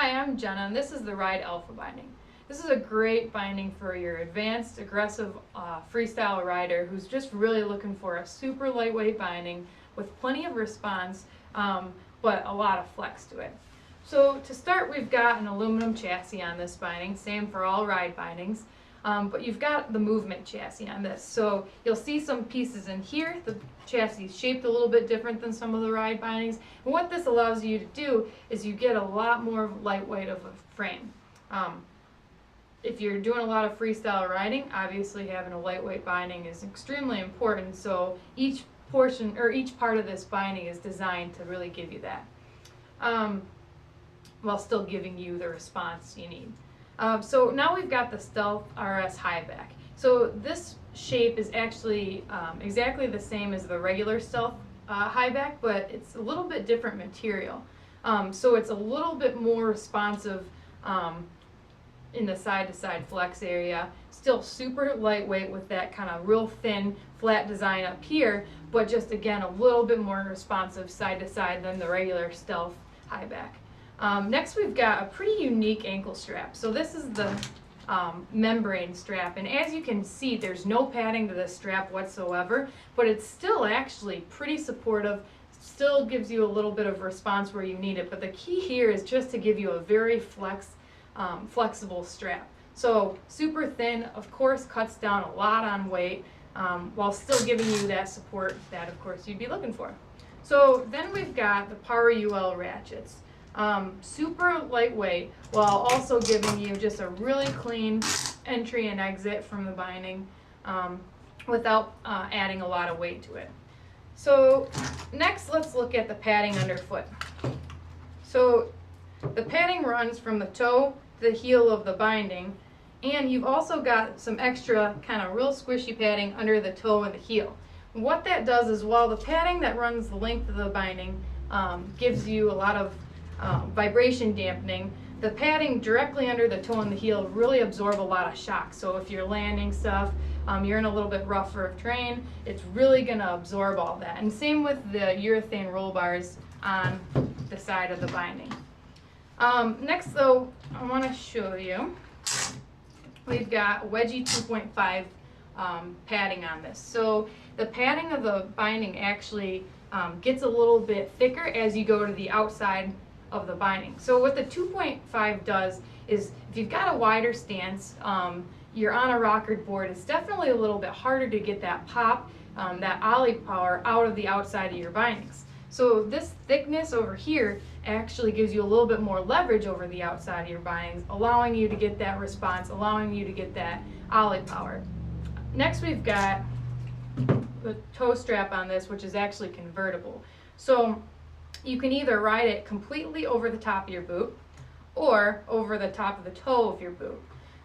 Hi, I'm Jenna, and this is the Ride Alpha binding. This is a great binding for your advanced, aggressive freestyle rider who's just really looking for a super lightweight binding with plenty of response, but a lot of flex to it. So to start, we've got an aluminum chassis on this binding, same for all ride bindings, but you've got the movement chassis on this. So you'll see some pieces in here. The chassis is shaped a little bit different than some of the ride bindings. And what this allows you to do is you get a lot more lightweight of a frame. If you're doing a lot of freestyle riding, obviously having a lightweight binding is extremely important. So each portion or each part of this binding is designed to really give you that, while still giving you the response you need. So now we've got the Stealth RS high back. So this shape is actually exactly the same as the regular Stealth high back, but it's a little bit different material. So it's a little bit more responsive in the side-to-side flex area. Still super lightweight with that kind of real thin flat design up here, but just again a little bit more responsive side-to-side than the regular Stealth high back. Next we've got a pretty unique ankle strap. So this is the membrane strap, and as you can see there's no padding to this strap whatsoever, but it's still actually pretty supportive, still gives you a little bit of response where you need it, but the key here is just to give you a very flexible strap. So super thin, of course cuts down a lot on weight, while still giving you that support that of course you'd be looking for. So then we've got the Power UL ratchets. Super lightweight while also giving you just a really clean entry and exit from the binding, without adding a lot of weight to it. So next let's look at the padding underfoot. So the padding runs from the toe to the heel of the binding, and you've also got some extra kind of real squishy padding under the toe and the heel. What that does is while the padding that runs the length of the binding gives you a lot of vibration dampening, the padding directly under the toe and the heel really absorb a lot of shock. So if you're landing stuff, you're in a little bit rougher of terrain, it's really going to absorb all that. And same with the urethane roll bars on the side of the binding. Next though, I want to show you, we've got wedgie 2.5 padding on this. So the padding of the binding actually gets a little bit thicker as you go to the outside of the binding. So what the 2.5 does is if you've got a wider stance, you're on a rockered board, it's definitely a little bit harder to get that pop, that ollie power out of the outside of your bindings. So this thickness over here actually gives you a little bit more leverage over the outside of your bindings, allowing you to get that response, allowing you to get that ollie power. Next we've got the toe strap on this, which is actually convertible. So you can either ride it completely over the top of your boot or over the top of the toe of your boot.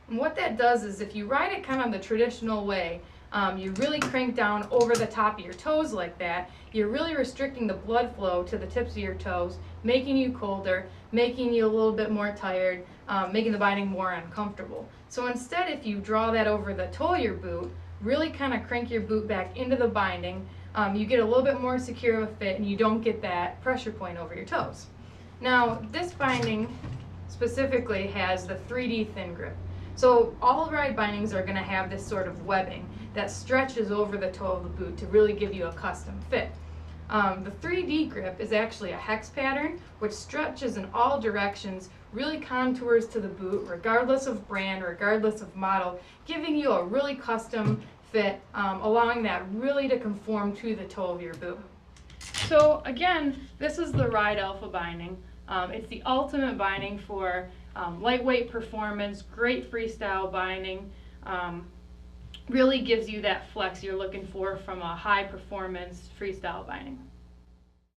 And what that does is if you ride it kind of the traditional way, you really crank down over the top of your toes like that, you're really restricting the blood flow to the tips of your toes, making you colder, making you a little bit more tired, making the binding more uncomfortable. So instead, if you draw that over the toe of your boot, really kind of crank your boot back into the binding, you get a little bit more secure of a fit and you don't get that pressure point over your toes. Now this binding specifically has the 3D thin grip. So all ride bindings are going to have this sort of webbing that stretches over the toe of the boot to really give you a custom fit. The 3D grip is actually a hex pattern which stretches in all directions, really contours to the boot regardless of brand, regardless of model, giving you a really custom fit, allowing that really to conform to the toe of your boot. So again, this is the Ride Alpha binding. It's the ultimate binding for lightweight performance, great freestyle binding, really gives you that flex you're looking for from a high performance freestyle binding.